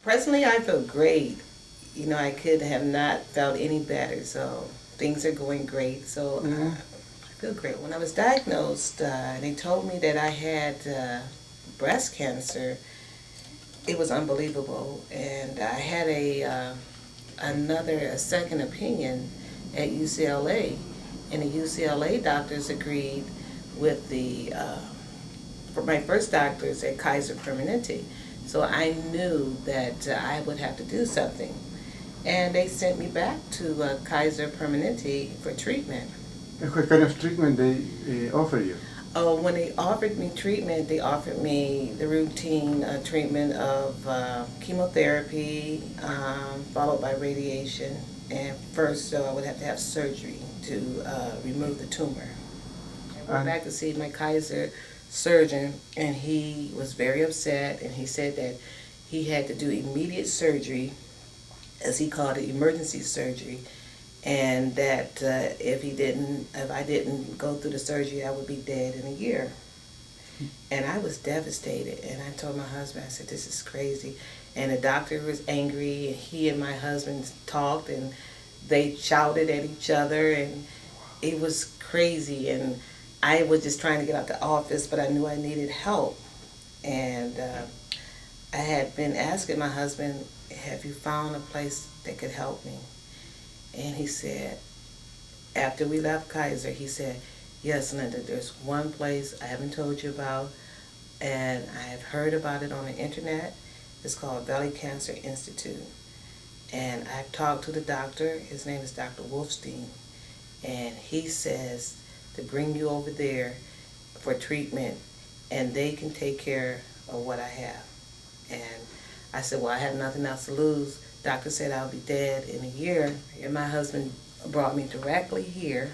Presently, I feel great. You know, I could have not felt any better. So things are going great. So I feel great. When I was diagnosed, they told me that I had breast cancer. It was unbelievable, and I had a second opinion at UCLA, and the UCLA doctors agreed with the for my first doctors at Kaiser Permanente. So I knew that I would have to do something. And they sent me back to Kaiser Permanente for treatment. And what kind of treatment they offer you? Oh, when they offered me treatment, they offered me the routine treatment of chemotherapy, followed by radiation. And first, I would have to have surgery to remove the tumor. I went back to see my Kaiser surgeon, and he was very upset, and he said that he had to do immediate surgery, as he called it, emergency surgery, and that if I didn't go through the surgery, I would be dead in a year. And I was devastated, and I told my husband, I said, this is crazy. And the doctor was angry, and he and my husband talked, and they shouted at each other, and it was crazy. And I was just trying to get out the office, but I knew I needed help. And I had been asking my husband, have you found a place that could help me? And he said, after we left Kaiser, he said, yes, Linda, there's one place I haven't told you about, and I have heard about it on the internet. It's called Valley Cancer Institute. And I've talked to the doctor. His name is Dr. Wolfstein. And he says to bring you over there for treatment, and they can take care of what I have. And I said, well, I have nothing else to lose. Doctor said I'll be dead in a year. And my husband brought me directly here.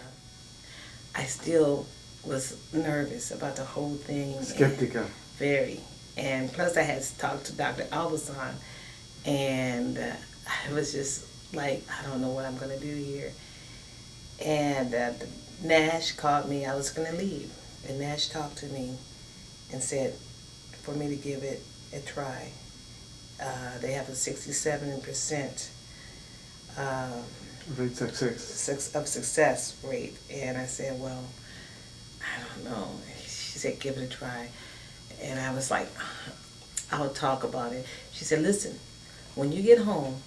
I still was nervous about the whole thing. Skeptical. Very. And plus I had talked to Dr. Albazan, and I was just like, I don't know what I'm going to do here. And Nash called me. I was going to leave. And Nash talked to me and said for me to give it a try. They have a 67% Rate success rate. And I said, well, I don't know. She said, give it a try. And I was like, I'll talk about it. She said, listen, when you get home,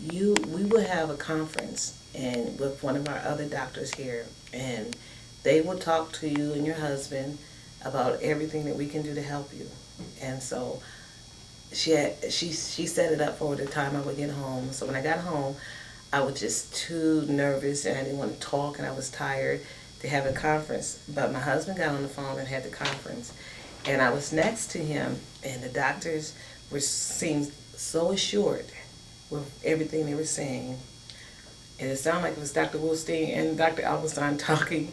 we will have a conference and with one of our other doctors here, and they will talk to you and your husband about everything that we can do to help you. And so she set it up for the time I would get home. So when I got home, I was just too nervous, and I didn't want to talk, and I was tired to have a conference. But my husband got on the phone and had the conference, and I was next to him, and the doctors seemed so assured with everything they were saying. And it sounded like it was Dr. Wolfstein and Dr. Albazan talking,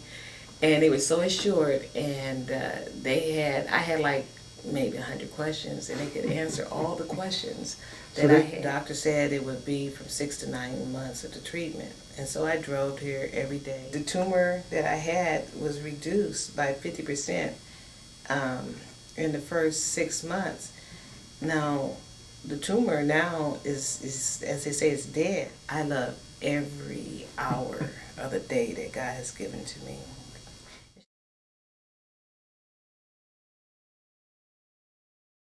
and they were so assured. And I had like maybe 100 questions, and they could answer all the questions that I had. The doctor said it would be from 6 to 9 months of the treatment. And so I drove here every day. The tumor that I had was reduced by 50% in the first 6 months. Now, the tumor now is, as they say, it's dead. I love every hour of the day that God has given to me.